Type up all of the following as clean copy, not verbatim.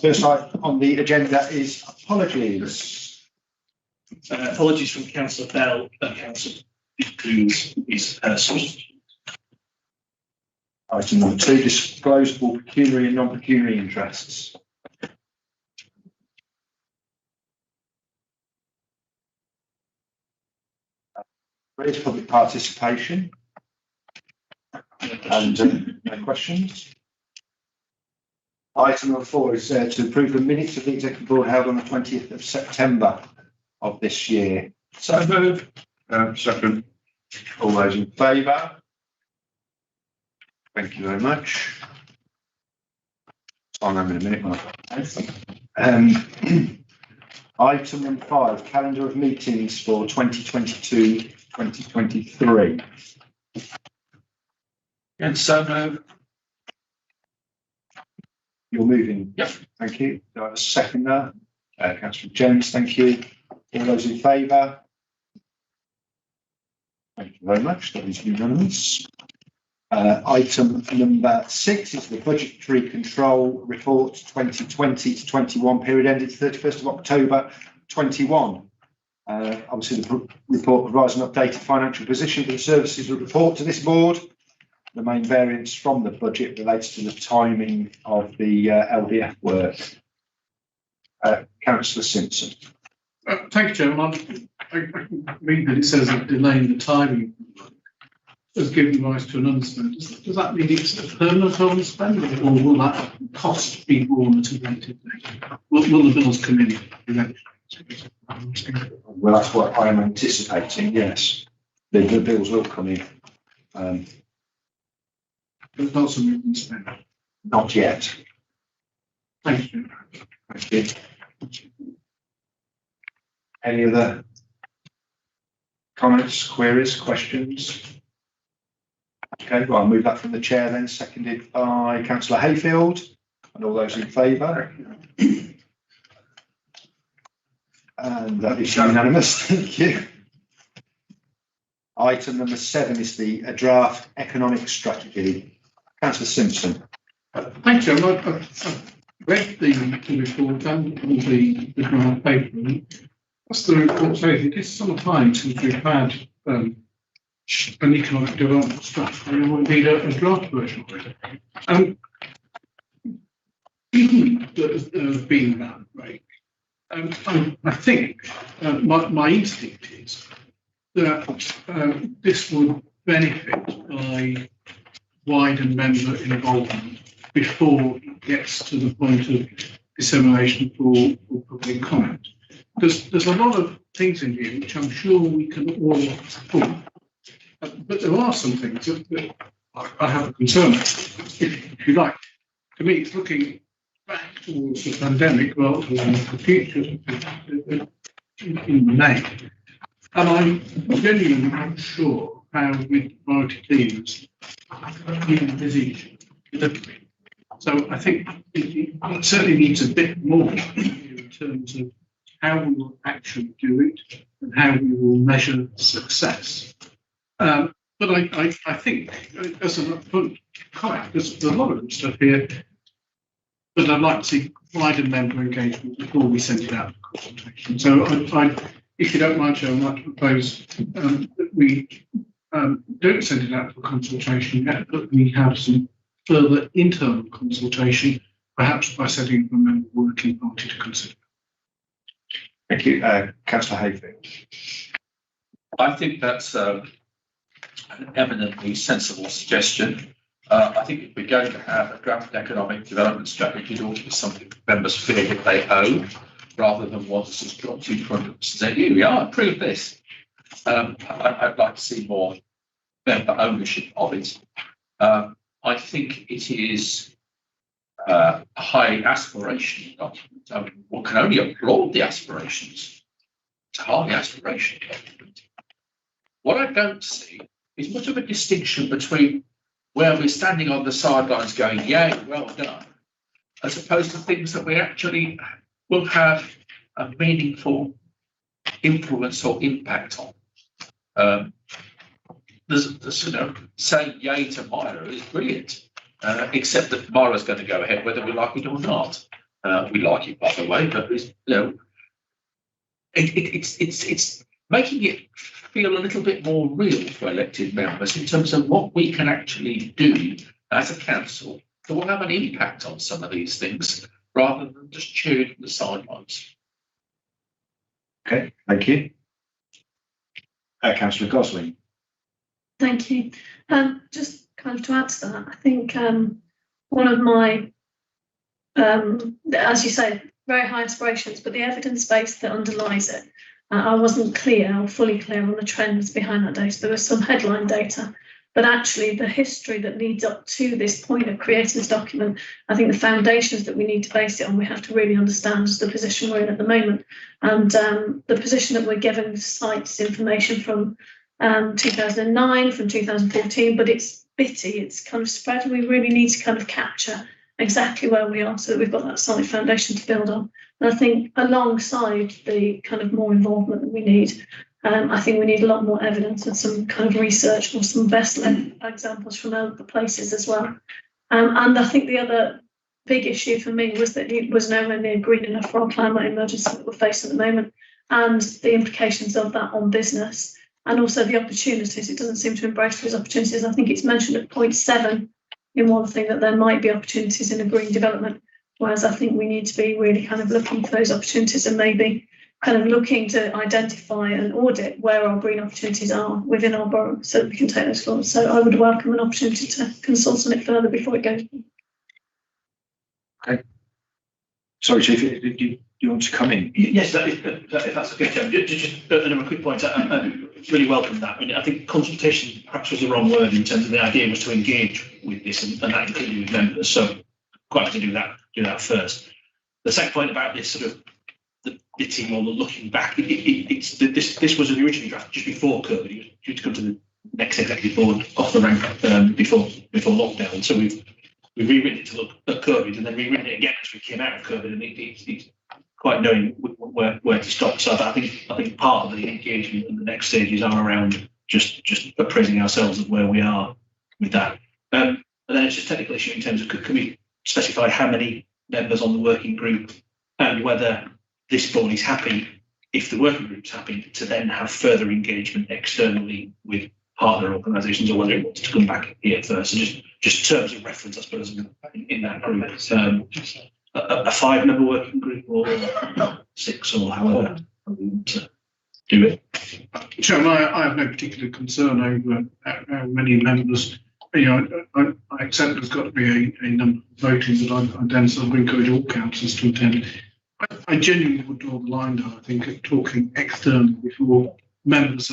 First item on the agenda is apologies. Apologies from Councillor Bell that Councillor includes his source. Item number 2, disclosable pecuniary and non-pecuniary interests. There is public participation. And no questions. Item number 4 is to approve the minutes of the Executive Board held on the 20th of September of this year. So move. Second. All those in favour? Thank you very much. I'll have in a minute. Item number 5, calendar of meetings for 2022-2023. And so move. You're moving. Yep. Thank you. Do I have a seconder? Councillor Jones, thank you. All those in favour? Thank you very much. That is unanimous. Item number 6 is the budgetary control report 2020 to 21 period ended 31st of October 21. Obviously the report provides an updated financial position for the services that report to this board. The main variance from the budget relates to the timing of the LDF work. Councillor Simpson. Thank you, Chairman. I read that it says that delaying the timing has given rise to an underspend. Does that mean it's a permanent underspend, or will that cost be borne at a later date? Will the bills come in eventually? Well, that's what I am anticipating, yes. The bills will come in. But not something we can spend. Not yet. Thank you. Thank you. Any other comments, queries, questions? Okay, well, I'll move that from the chair then, seconded by Councillor Hayfield. And all those in favour? And that is unanimous, thank you. Item number 7 is the draft economic strategy. Councillor Simpson. Thank you. I've read the report and the draft paper. What's the report say? It is some time since we've had an economic development strategy, or indeed a draft version of it. Given that there's been that break, I think my instinct is that this would benefit by wider member involvement before it gets to the point of dissemination for public comment. There's a lot of things in here which I'm sure we can all support, but there are some things that I have a concern with, if you like. To me, it's looking back towards the pandemic rather than the future in the name. And I'm genuinely not sure how with minority themes you envisage delivery. So I think it certainly needs a bit more in terms of how we will actually do it and how we will measure success. But I think, as an upfront comment, there's a lot of stuff here, but I'd like to see wider member engagement before we send it out for consultation. So if you don't mind, Chair, I'd like to propose that we don't send it out for consultation yet, but we have some further internal consultation, perhaps by setting up a member working party to consider. Thank you. Councillor Hayfield. I think that's an eminently sensible suggestion. I think if we're going to have a draft economic development strategy, it ought to be something members feel that they own, rather than want to just drop to in front of us and say, here we are, approve this. I'd like to see more member ownership of it. I think it is a high aspiration document. One can only applaud the aspirations. It's a high aspiration document. What I don't see is much of a distinction between where we're standing on the sidelines going, yay, well done, as opposed to things that we actually will have a meaningful influence or impact on. There's saying yay to Myra is brilliant, except that Mara's going to go ahead whether we like it or not. We like it, by the way, but it's making it feel a little bit more real for elected members in terms of what we can actually do as a council that will have an impact on some of these things rather than just cheering from the sidelines. Okay, thank you. Councillor Gosling. Thank you. Just kind of to add to that, I think one of my, as you say, very high aspirations, but the evidence base that underlies it, I wasn't clear or fully clear on the trends behind that data. There was some headline data, but actually the history that leads up to this point of creating this document, I think the foundations that we need to base it on, we have to really understand the position we're in at the moment. And the position that we're given cites information from 2009, from 2014, but it's bitty, it's kind of spread, and we really need to kind of capture exactly where we are so that we've got that solid foundation to build on. And I think alongside the kind of more involvement that we need, I think we need a lot more evidence and some kind of research or some best examples from other places as well. And I think the other big issue for me was that it was nowhere near green enough for our climate emergency that we're facing at the moment, and the implications of that on business, and also the opportunities. It doesn't seem to embrace those opportunities. I think it's mentioned at point 7 in one thing that there might be opportunities in a green development, whereas I think we need to be really kind of looking for those opportunities and maybe kind of looking to identify and audit where our green opportunities are within our borough so that we can take those forward. So I would welcome an opportunity to consult on it further before it goes. Okay. Sorry, Chief, do you want to come in? Yes, if that's okay, Chair. Just another quick point. I really welcome that. I mean, I think consultation perhaps was the wrong word in terms of the idea was to engage with this, and that included with members. So quite happy to do that first. The second point about this sort of the bitting or the looking back, this was an original draft just before COVID. It was due to come to the next executive board off the rank before lockdown. So we've rewritten it to look at COVID and then rewritten it again as we came out of COVID, and it's quite knowing where to stop. So I think part of the engagement and the next stages are around just appraising ourselves of where we are with that. And then it's just a technical issue in terms of can we specify how many members on the working group and whether this board is happy, if the working group's happy, to then have further engagement externally with partner organisations, or whether it wants to come back here first. So just terms of reference, I suppose, in that group. A 5-member working group or 6 or however we want to do it. Chairman, I have no particular concern over how many members. You know, I accept there's got to be a number of voting, but I then sort of encourage all councillors to attend. I genuinely would draw the line down, I think, at talking externally before members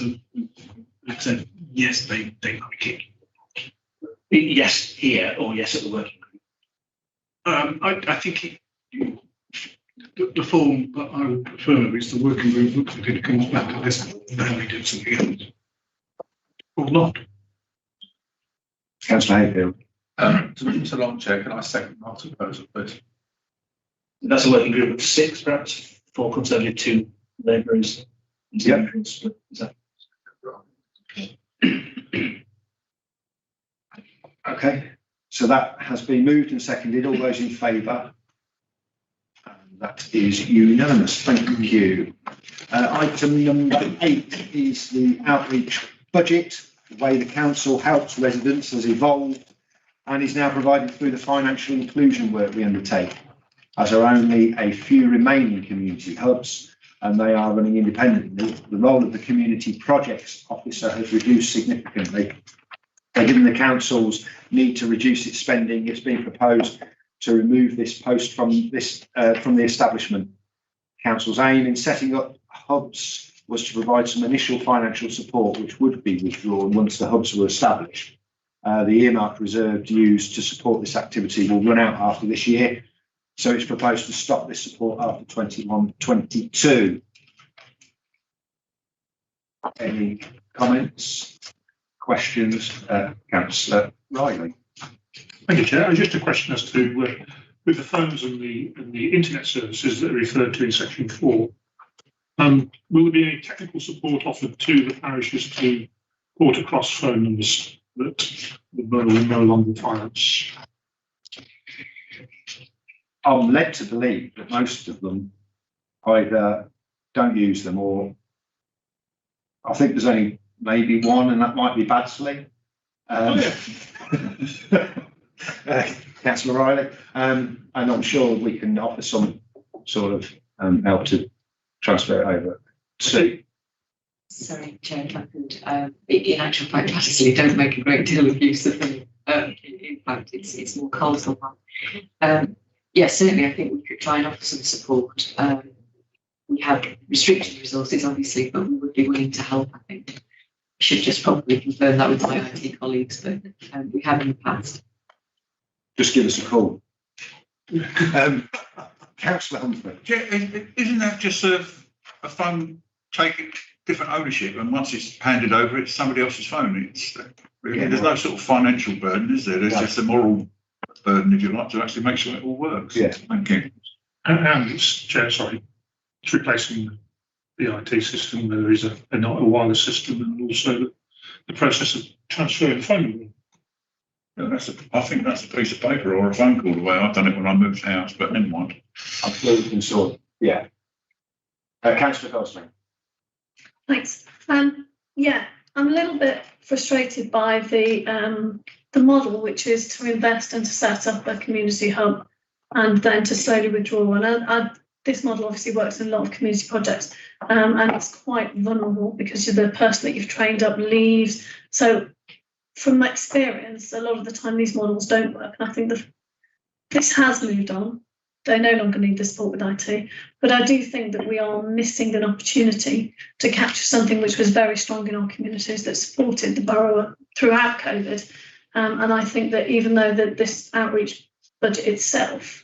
have said yes, they like it. Yes here or yes at the working group. I think the form that I would prefer is the working group looks at it, comes back to this, and then we do something else. Or not. Councillor Hayfield. To move along, Chair, can I second Martin's proposal, please? That's a working group of 6, perhaps 4 Conservative, 2 Labourers. Yep. Is that Okay, so that has been moved and seconded. All those in favour? And that is unanimous. Thank you. Item number 8 is the outreach budget. The way the council helps residents has evolved and is now provided through the financial inclusion work we undertake, as are only a few remaining community hubs, and they are running independently. The role of the community projects officer has reduced significantly. Given the council's need to reduce its spending, it's been proposed to remove this post from the establishment. Council's aim in setting up hubs was to provide some initial financial support, which would be withdrawn once the hubs were established. The earmarked reserve used to support this activity will run out after this year, so it's proposed to stop this support after 21-22. Any comments, questions? Councillor Riley. Thank you, Chair. Just a question as to with the phones and the internet services that are referred to in section 4, will there be any technical support offered to the parishes to port across phone numbers that the borough will no longer finance I'm led to believe that most of them either don't use them, or I think there's only maybe one, and that might be Badsley. Councillor Riley, and I'm sure we can offer some sort of help to transfer it over. Sue. Sorry, Chair, if I could, in actual fact, Badsley don't make a great deal of use of them. In fact, it's more Coleshill. Yes, certainly, I think we could try and offer some support. We have restricted resources, obviously, but we would be willing to help, I think. I should just probably confirm that with my IT colleagues, but we have in the past. Just give us a call. Councillor Humphrey. Isn't that just a phone taking different ownership, and once it's handed over, it's somebody else's phone? There's no sort of financial burden, is there? There's just a moral burden, if you like, to actually make sure it all works. Yeah. Thank you. And it's, Chair, sorry, it's replacing the IT system. There is a wireless system, and also the process of transferring the phone number. Yeah, I think that's a piece of paper or a phone call away. I've done it when I moved house, but never mind. I'm sure we can sort. Yeah. Councillor Gosling. Thanks. Yeah, I'm a little bit frustrated by the model, which is to invest and to set up a community hub and then to slowly withdraw. And this model obviously works in a lot of community projects, and it's quite vulnerable because the person that you've trained up leaves. So from my experience, a lot of the time these models don't work. And I think that this has moved on. They no longer need the support with IT. But I do think that we are missing an opportunity to capture something which was very strong in our communities that supported the borough throughout COVID. And I think that even though this outreach budget itself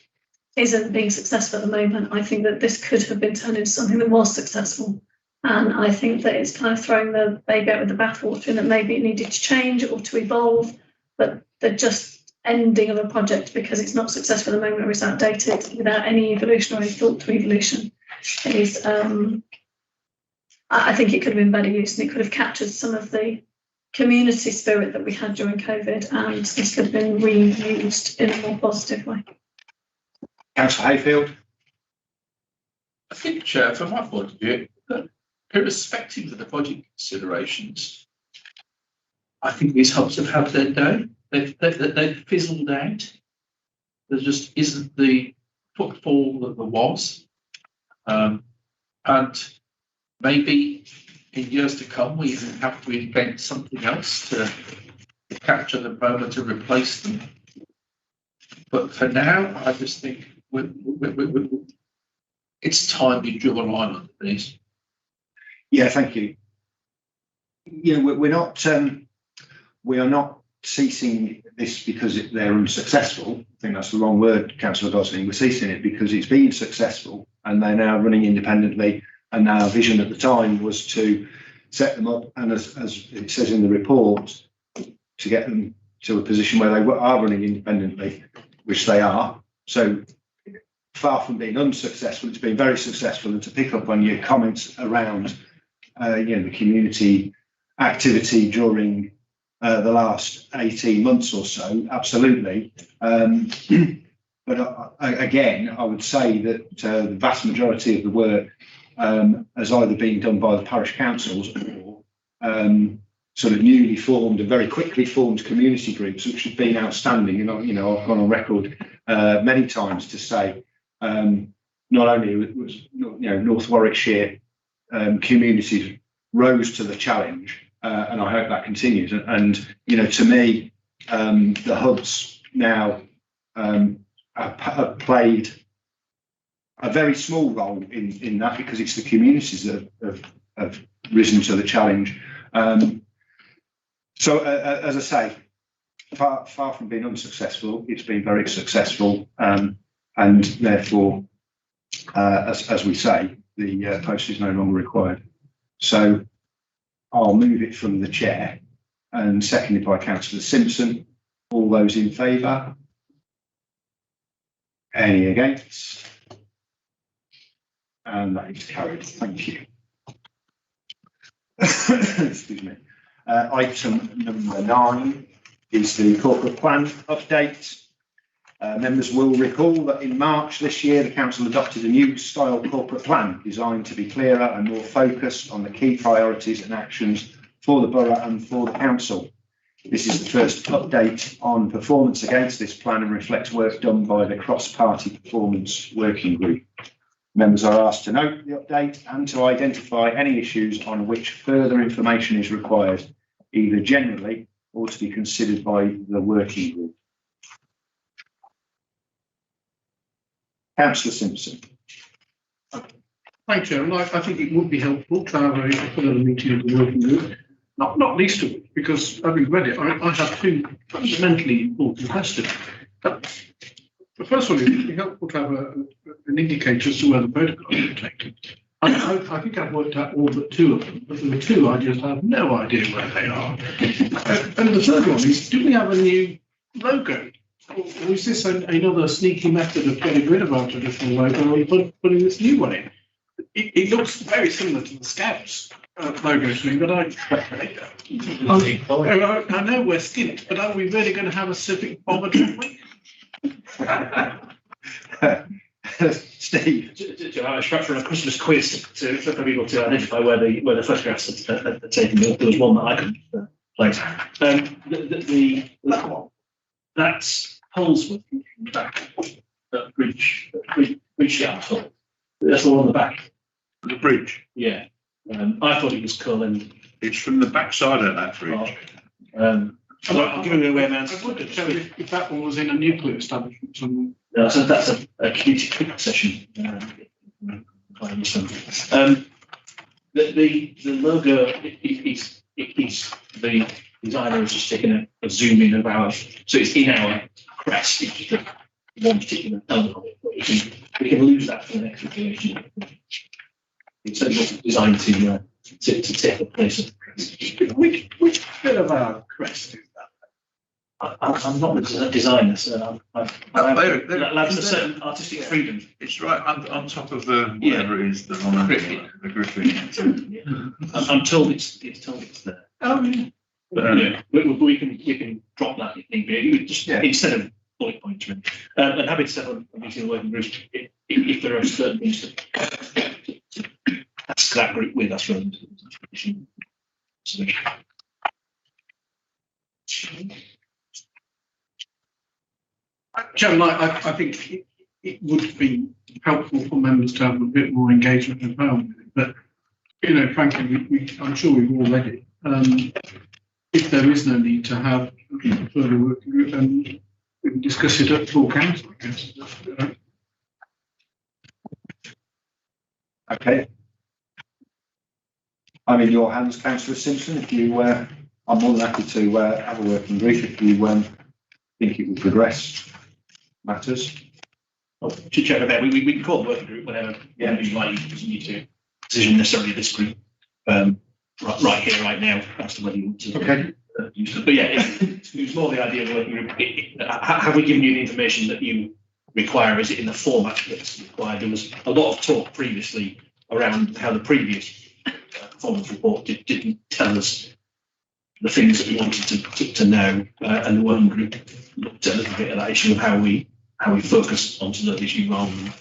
isn't being successful at the moment, I think that this could have been turned into something that was successful. And I think that it's kind of throwing the baby out with the bathwater, and that maybe it needed to change or to evolve, but the just ending of a project because it's not successful at the moment or it's outdated without any evolution or any thought to evolution is, I think it could have been better used, and it could have captured some of the community spirit that we had during COVID, and this could have been reused in a more positive way. Councillor Hayfield. I think, Chair, from my point of view, irrespective of the budget considerations, I think these hubs have had their day. They've fizzled out. There just isn't the footfall that there was. And maybe in years to come, we even have to invent something else to capture the moment and replace them. But for now, I just think it's time we drew a line under these. Yeah, thank you. You know, we are not ceasing this because they're unsuccessful. I think that's the wrong word, Councillor Gosling. We're ceasing it because it's been successful and they're now running independently. And our vision at the time was to set them up, and as it says in the report, to get them to a position where they are running independently, which they are. So far from being unsuccessful, it's been very successful. And to pick up on your comments around the community activity during the last 18 months or so, absolutely. But again, I would say that the vast majority of the work has either been done by the parish councils or sort of newly formed and very quickly formed community groups, which have been outstanding. You know, I've gone on record many times to say not only was North Warwickshire communities rose to the challenge, and I hope that continues. And to me, the hubs now have played a very small role in that, because it's the communities that have risen to the challenge. So as I say, far from being unsuccessful, it's been very successful, and therefore, as we say, the post is no longer required. So I'll move it from the chair, and seconded by Councillor Simpson. All those in favour? Any against? And that is carried. Thank you. Excuse me. Item number 9 is the corporate plan update. Members will recall that in March this year, the council adopted a new style corporate plan designed to be clearer and more focused on the key priorities and actions for the borough and for the council. This is the first update on performance against this plan and reflects work done by the cross-party performance working group. Members are asked to note the update and to identify any issues on which further information is required, either generally or to be considered by the working group. Councillor Simpson. Thank you. I think it would be helpful to have a further meeting of the working group, not least of it, because having read it, I have two fundamentally important questions. The first one is it would be helpful to have an indicator as to where the protocols are taken. I think I've worked out all but two of them, but there were two I just have no idea where they are. And the third one is, do we have a new logo? Or is this another sneaky method of getting rid of our traditional logo and putting this new one in? It looks very similar to the Scouts logo to me, but I know we're skint, but are we really going to have a civic bomber week? Steve, I was structuring a Christmas quiz for people to identify where the photographs are taken. There was one that I could place. That's Holsworth back, bridge shaft. That's the one on the back. The bridge. Yeah. I thought it was Cullen. It's from the backside of that bridge. I'm giving it away now. I wondered if that one was in a nuclear establishment somewhere. No, so that's a community picnic session. The logo is the designer has just taken a zoom in of ours, so it's in our crest. It's just one particular element of it. But we can lose that for the next iteration. It's designed to take the place of the crest. Which bit of our crest is that? I'm not a designer, so I've a certain artistic freedom. It's right on top of the whatever it is, the griffin. I'm told it's there. Oh, yeah. But we can drop that if need be. Just instead of bullet points. And happy to set up a meeting of working groups if there are certain things to ask that group with us. Chairman, I think it would be helpful for members to have a bit more engagement and involvement with it. But, frankly, I'm sure we've all read it. If there is no need to have a further working group, then we can discuss it at full council, I guess. Okay. I'm in your hands, Councillor Simpson. If you, I'm more than happy to have a working group if you think it will progress matters. To check about, we can call the working group whenever you like. It doesn't need to decision necessarily this group right here, right now. That's the way you want to. Okay. Use it. But yeah, it's more the idea of working group. Have we given you the information that you require? Is it in the format that's required? There was a lot of talk previously around how the previous performance report didn't tell us the things that we wanted to know, and the working group looked at a little bit at that issue of how we focus onto that issue rather than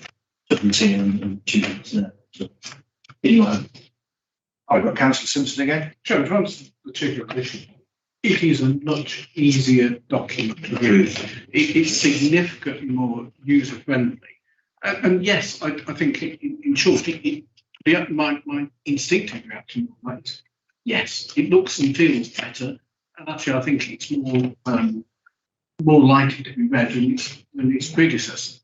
supplementing and choosing there. So, anyway, I've got Councillor Simpson again. Chairman, to answer the Chief of Commission, it is a much easier document to read. It's significantly more user friendly. And yes, I think in short, my instinctive reaction was, yes, it looks and feels better. And actually, I think it's more likely to be read than its predecessor.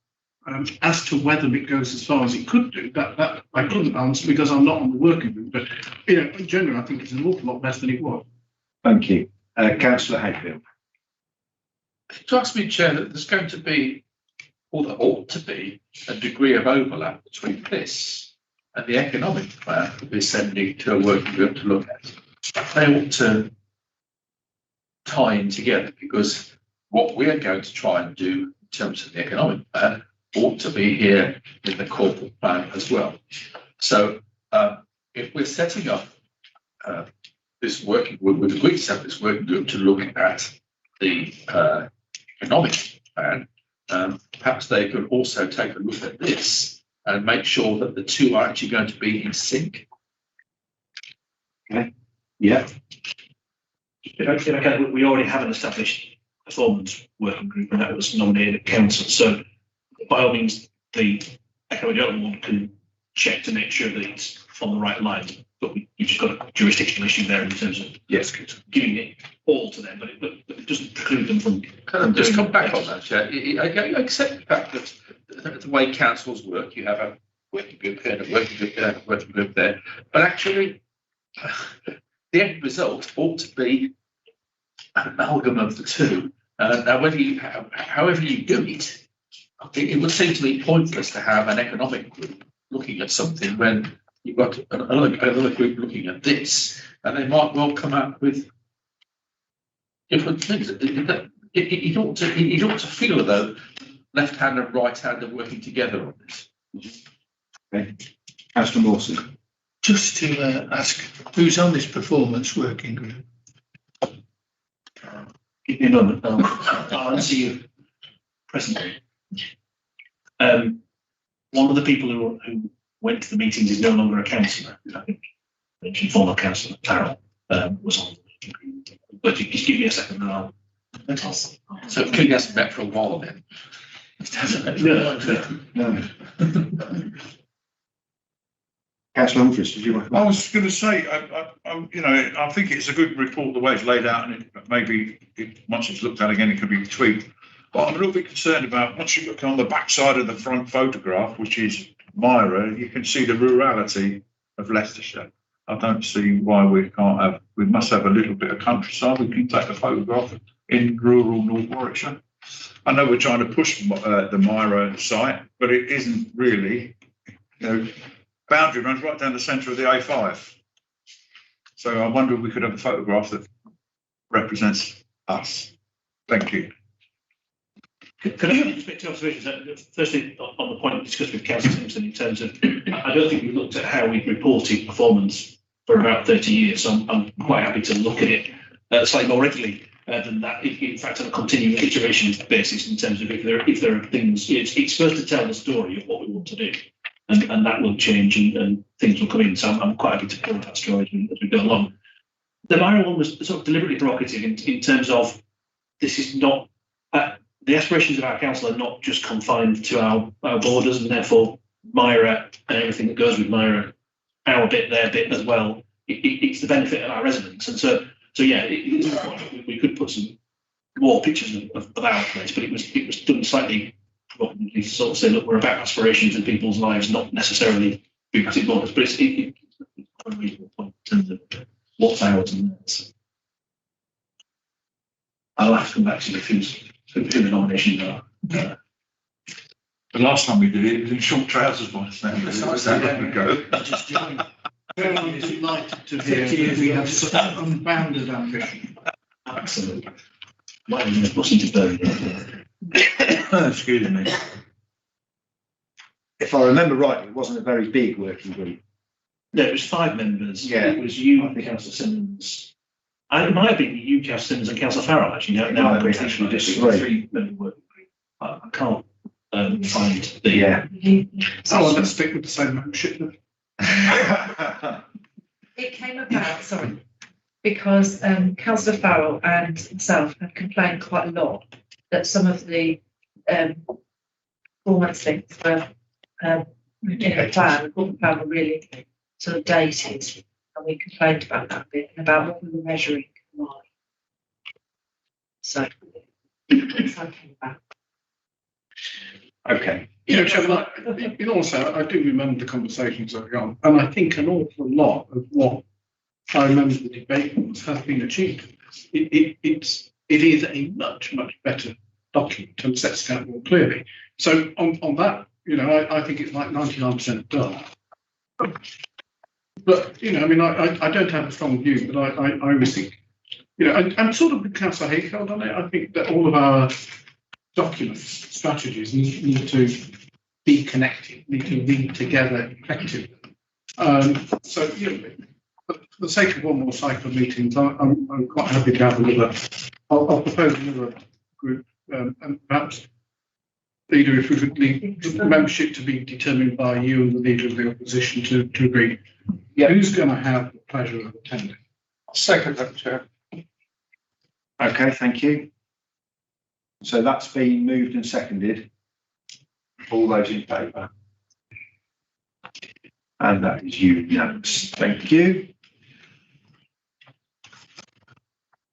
As to whether it goes as far as it could do, that I couldn't answer because I'm not on the working group. But in general, I think it's an awful lot better than it was. Thank you, Councillor Hayfield. To ask me, Chair, that there's going to be, or there ought to be, a degree of overlap between this and the economic plan that we're sending to a working group to look at. They ought to tie in together, because what we are going to try and do in terms of the economic plan ought to be here in the corporate plan as well. So if we're setting up this working group, we've agreed to set this working group to look at the economic plan, perhaps they could also take a look at this and make sure that the two are actually going to be in sync. Yeah, We already have an established performance working group, and that was nominated at council. So by all means, the economic development one can check to make sure that it's on the right lines. But you've just got a jurisdictional issue there in terms of giving it all to them, but it doesn't preclude them from. Can I just come back on that, Chair? I accept the fact that the way councils work, you have a working group here, and a working group there, and a working group there. But actually, the end result ought to be an amalgam of the two. Now, however you do it, it would seem to me pointless to have an economic group looking at something when you've got another group looking at this, and they might well come up with different things. It ought to feel as though left hand and right hand are working together on this. okay. Councillor Mawson. Just to ask, who's on this performance working group? Give me a moment. I'll answer you presently. One of the people who went to the meetings is no longer a councillor. I think mentioned former councillor Farrell was on. But just give me a second and I'll. So it clearly hasn't met for a while then. No. Councillor Humphries, did you want? I was going to say, I think it's a good report the way it's laid out, and maybe once it's looked at again, it could be tweaked. But I'm a little bit concerned about once you look on the back side of the front photograph, which is Myra, you can see the rurality of Leicestershire. I don't see why we can't have. We must have a little bit of countryside. We can take a photograph in rural North Warwickshire. I know we're trying to push the Myra site, but it isn't really. Boundary runs right down the centre of the A5. So I wonder if we could have a photograph that represents us. Thank you. Can I just make two observations? Firstly, on the point discussed with Councillor Simpson in terms of, I don't think we looked at how we reported performance for about 30 years. So I'm quite happy to look at it slightly more regularly than that. In fact, on a continuing iteration basis, in terms of if there are things, it's first to tell the story of what we want to do. And that will change and things will come in. So I'm quite happy to build that story as we go along. The Myra one was sort of deliberately provocative in terms of this is not, the aspirations of our council are not just confined to our borders, and therefore Myra and everything that goes with Myra, our bit, their bit as well, it's the benefit of our residents. And so yeah, we could put some more pictures of our place, but it was done slightly probably sort of say, look, we're about aspirations in people's lives, not necessarily boots borders, but it's a reasonable point in terms of what's ours and theirs. I'll have to come back to you who the nominations are. The last time we did it was in short trousers by the Very delighted to hear we have such unbounded ambition. Absolutely. Might have been a bus into Birmingham. Excuse me. If I remember right, it wasn't a very big working group. No, it was 5 members. Yeah. It was you, Councillor Simmons. It might have been you, Councillor Simmons, and Councillor Farrell, actually. Now I'm actually just a 3-member working group. I can't find the. Yeah. So let's stick with the same membership. It came about, because Councillor Farrell and himself had complained quite a lot that some of the performance links were in the corporate plan were really sort of dated, and we complained about that bit and about what we were measuring and why. So I came back. Okay. Also, I do remember the conversations early on, and I think an awful lot of what I remember the debate has been achieved. It is a much better document and sets it out more clearly. So on that, I think it's like 99% done. But I don't have a strong view, but I always think, and sort of with Councillor Hayfield on it, I think that all of our documents, strategies need to be connected, need to read together effectively. So, for the sake of one more cycle of meetings, I'm quite happy to have another. I'll propose another group, and perhaps Leader, if we could leave the membership to be determined by you and the leader of the opposition to agree. Yeah. Who's going to have the pleasure of attending? Second, Madam Chair. Okay, thank you. So that's been moved and seconded. All those in favour? And that is unanimous. Thank you.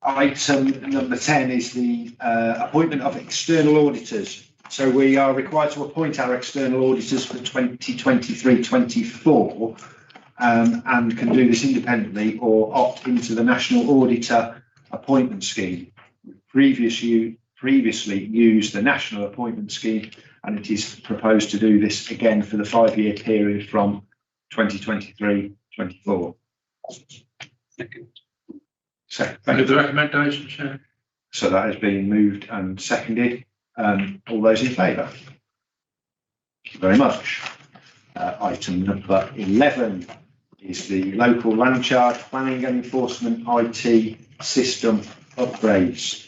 Item number 10 is the appointment of external auditors. So we are required to appoint our external auditors for 2023-24 and can do this independently or opt into the National Auditor Appointment Scheme. Previously used the National Appointment Scheme, and it is proposed to do this again for the 5-year period from 2023-24. So, With the recommendation, Chair. so that has been moved and seconded. All those in favour? Thank you very much. Item number 11 is the local land charge planning and enforcement IT system upgrades.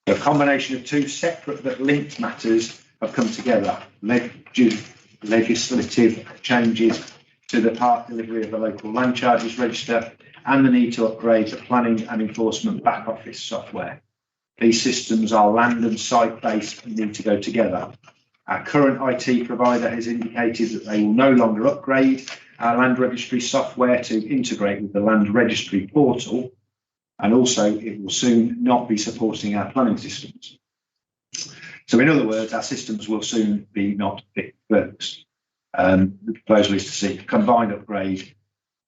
A combination of two separate but linked matters have come together. Legislative changes to the part delivery of the local land charges register and the need to upgrade the planning and enforcement back office software. These systems are land and site based and need to go together. Our current IT provider has indicated that they will no longer upgrade our land registry software to integrate with the land registry portal, and also it will soon not be supporting our planning systems. So in other words, our systems will soon be not fit for purpose. The proposal is to seek a combined upgrade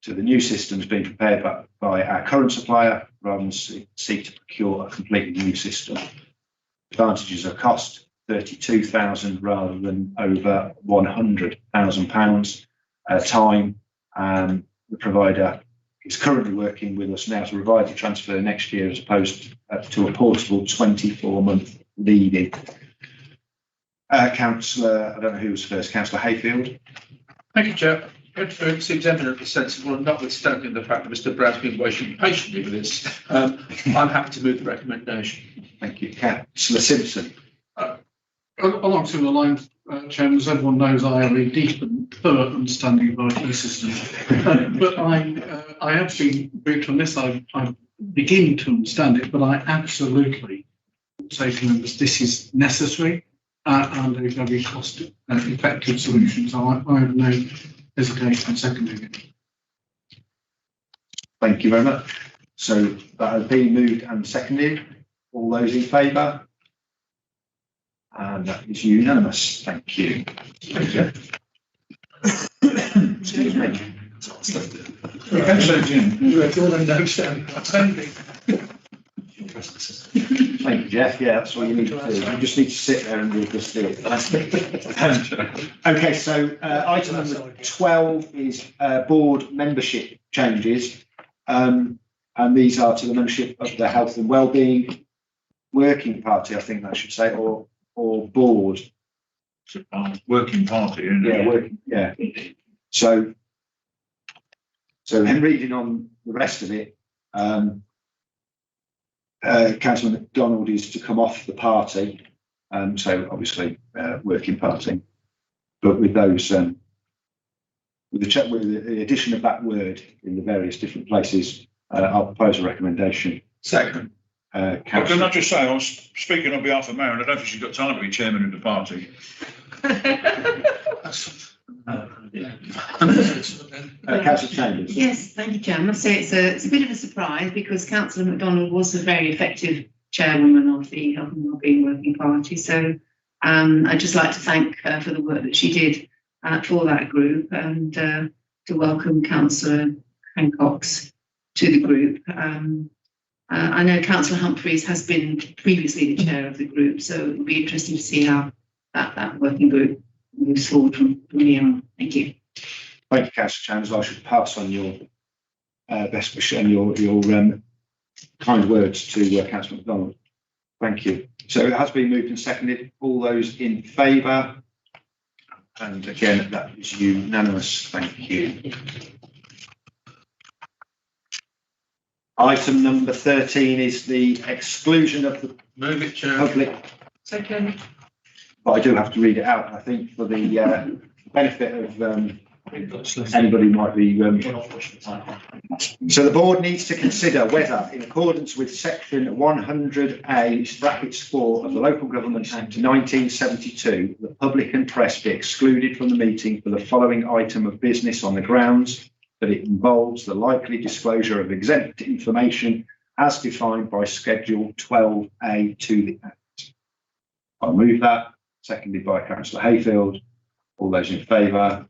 to the new systems being prepared by our current supplier rather than seek to procure a completely new system. Advantages of cost, £32,000 rather than over £100,000. Time, the provider is currently working with us now to provide the transfer next year as opposed to a portable 24-month lead-in. Councillor, I don't know who was first, Councillor Hayfield. Thank you, Chair. It seems eminently sensible, and notwithstanding the fact that Mr. Brad's been waiting patiently with this, I'm happy to move the recommendation. Thank you. Councillor Simpson. Along similar lines, Chairman, as everyone knows, I have a deep and thorough understanding of IT systems. But I have been briefed on this. I'm beginning to understand it, but I absolutely say to members this is necessary and a very cost-effective solution. So I have no hesitation in seconding it. Thank you very much. So that has been moved and seconded. All those in favour? And that is unanimous. Thank you. Excuse me. Thank you, Jeff. Yeah, that's all you need to do. You just need to sit there and we'll just do it. Okay, so item number 12 is board membership changes. And these are to the membership of the Health and Wellbeing Working Party, I think I should say, or board. Working party, isn't it? Yeah, working, yeah. So then reading on the rest of it, Councillor MacDonald is to come off the party, so obviously working party, but with those with the addition of that word in the various different places, I'll propose a recommendation. Second. Can I just say, I was speaking on behalf of Marion, I don't think she's got time to be chairman of the party. Councillor Chambers. Yes, thank you, Chair. I must say it's a bit of a surprise because Councillor MacDonald was a very effective chairwoman of the Health and Wellbeing Working Party. So I'd just like to thank her for the work that she did for that group and to welcome Councillor Hancox to the group. I know Councillor Humphreys has been previously the chair of the group, so it will be interesting to see how that working group moves forward from here on. Thank you. Thank you, Councillor Chambers. I should pass on your best wish and your kind words to Councillor MacDonald. Thank you. So it has been moved and seconded. All those in favour? And again, that is unanimous. Thank you. Item number 13 is the exclusion of the Move it, Chair. public. Second. but I do have to read it out. I think for the benefit of anybody who might be. So the board needs to consider whether, in accordance with section 100A(4) of the Local Government Act 1972, the public and press be excluded from the meeting for the following item of business on the grounds that it involves the likely disclosure of exempt information as defined by Schedule 12A to the Act. I'll move that. Seconded by Councillor Hayfield. All those in favour?